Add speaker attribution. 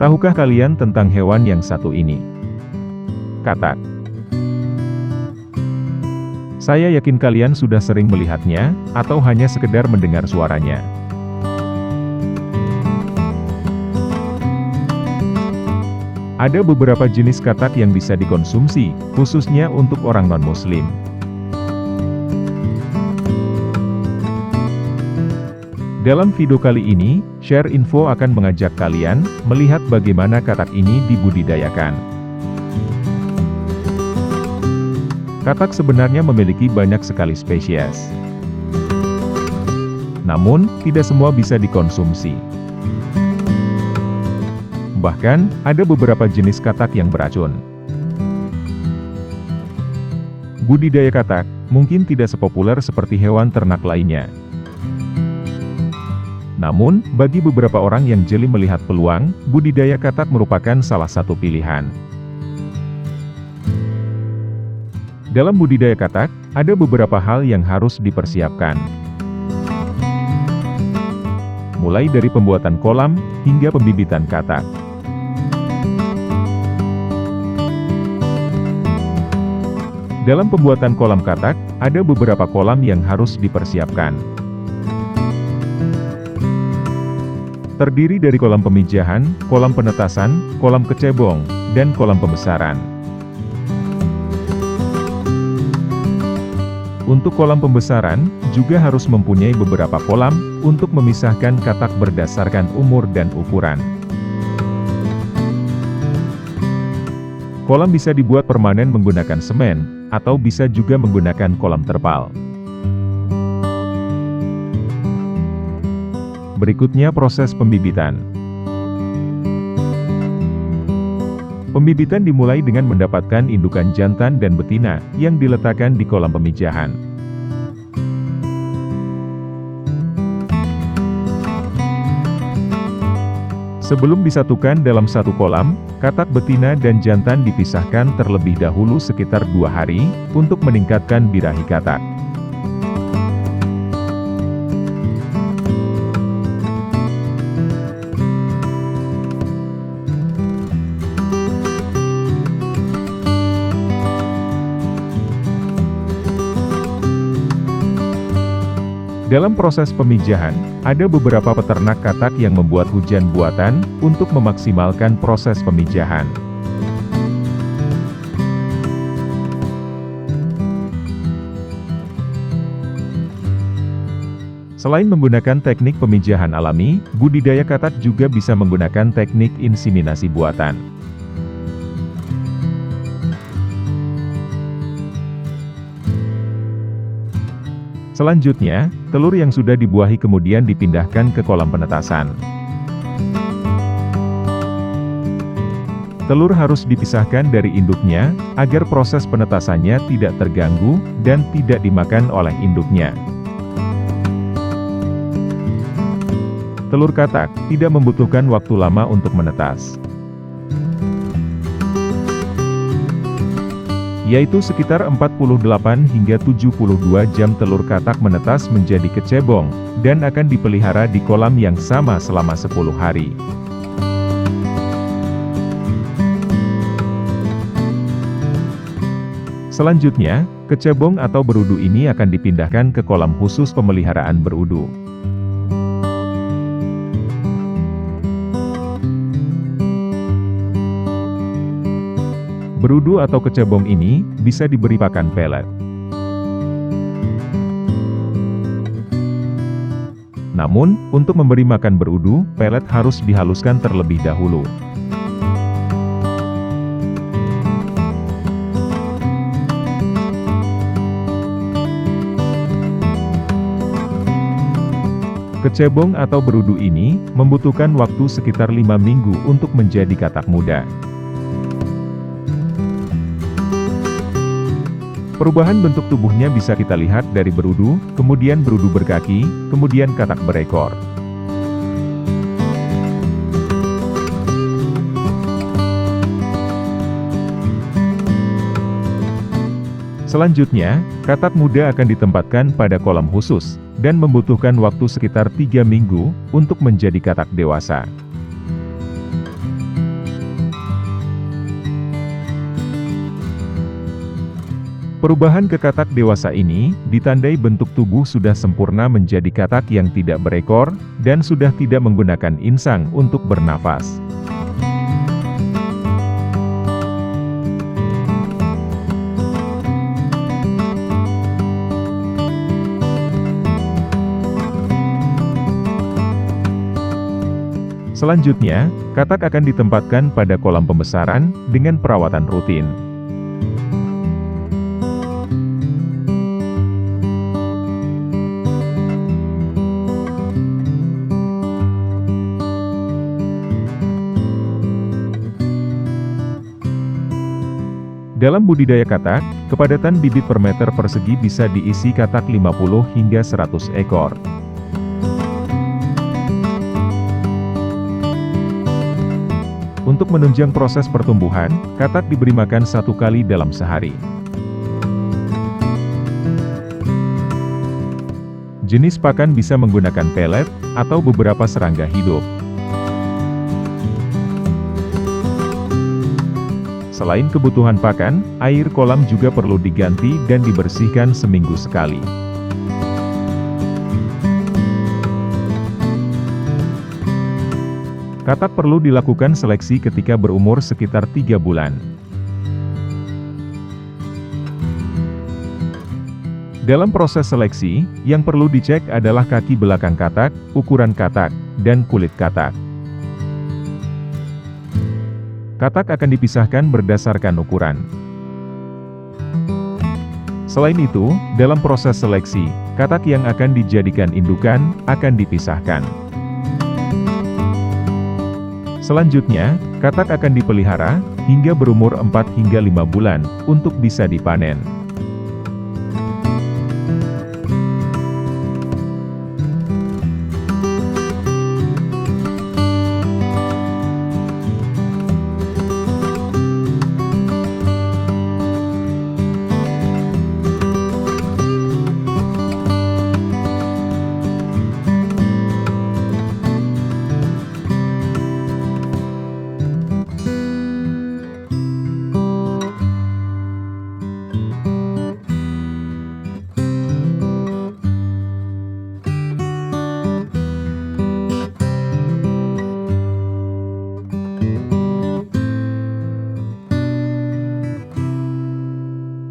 Speaker 1: Tahukah kalian tentang hewan yang satu ini? Katak. Saya yakin kalian sudah sering melihatnya, atau hanya sekedar mendengar suaranya. Ada beberapa jenis katak yang bisa dikonsumsi, khususnya untuk orang non-muslim. Dalam video kali ini, Share Info akan mengajak kalian melihat bagaimana katak ini dibudidayakan. Katak sebenarnya memiliki banyak sekali spesies. Namun, tidak semua bisa dikonsumsi. Bahkan, ada beberapa jenis katak yang beracun. Budidaya katak mungkin tidak sepopuler seperti hewan ternak lainnya. Namun, bagi beberapa orang yang jeli melihat peluang, budidaya katak merupakan salah satu pilihan. Dalam budidaya katak, ada beberapa hal yang harus dipersiapkan. Mulai dari pembuatan kolam, hingga pembibitan katak. Dalam pembuatan kolam katak, ada beberapa kolam yang harus dipersiapkan. Terdiri dari kolam pemijahan, kolam penetasan, kolam kecebong, dan kolam pembesaran. Untuk kolam pembesaran, juga harus mempunyai beberapa kolam, untuk memisahkan katak berdasarkan umur dan ukuran. Kolam bisa dibuat permanen menggunakan semen, atau bisa juga menggunakan kolam terpal. Berikutnya proses pembibitan. Pembibitan dimulai dengan mendapatkan indukan jantan dan betina, yang diletakkan di kolam pemijahan. Sebelum disatukan dalam satu kolam, katak betina dan jantan dipisahkan terlebih dahulu sekitar 2 hari, untuk meningkatkan birahi katak. Dalam proses pemijahan, ada beberapa peternak katak yang membuat hujan buatan, untuk memaksimalkan proses pemijahan. Selain menggunakan teknik pemijahan alami, budidaya katak juga bisa menggunakan teknik inseminasi buatan. Selanjutnya, telur yang sudah dibuahi kemudian dipindahkan ke kolam penetasan. Telur harus dipisahkan dari induknya, agar proses penetasannya tidak terganggu, dan tidak dimakan oleh induknya. Telur katak tidak membutuhkan waktu lama untuk menetas, yaitu sekitar 48 hingga 72 jam telur katak menetas menjadi kecebong, dan akan dipelihara di kolam yang sama selama 10 hari. Selanjutnya, kecebong atau berudu ini akan dipindahkan ke kolam khusus pemeliharaan berudu. Berudu atau kecebong ini, bisa diberi pakan pelet. Namun, untuk memberi makan berudu, pelet harus dihaluskan terlebih dahulu. Kecebong atau berudu ini, membutuhkan waktu sekitar 5 minggu untuk menjadi katak muda. Perubahan bentuk tubuhnya bisa kita lihat dari berudu, kemudian berudu berkaki, kemudian katak berekor. Selanjutnya, katak muda akan ditempatkan pada kolam khusus, dan membutuhkan waktu sekitar 3 minggu, untuk menjadi katak dewasa. Perubahan ke katak dewasa ini, ditandai bentuk tubuh sudah sempurna menjadi katak yang tidak berekor, dan sudah tidak menggunakan insang untuk bernafas. Selanjutnya, katak akan ditempatkan pada kolam pembesaran, dengan perawatan rutin. Dalam budidaya katak, kepadatan bibit per meter persegi bisa diisi katak 50 hingga 100 ekor. Untuk menunjang proses pertumbuhan, katak diberi makan 1 kali dalam sehari. Jenis pakan bisa menggunakan pelet, atau beberapa serangga hidup. Selain kebutuhan pakan, air kolam juga perlu diganti dan dibersihkan seminggu sekali. Katak perlu dilakukan seleksi ketika berumur sekitar 3 bulan. Dalam proses seleksi, yang perlu dicek adalah kaki belakang katak, ukuran katak, dan kulit katak. Katak akan dipisahkan berdasarkan ukuran. Selain itu, dalam proses seleksi, katak yang akan dijadikan indukan, akan dipisahkan. Selanjutnya, katak akan dipelihara, hingga berumur 4 hingga 5 bulan, untuk bisa dipanen.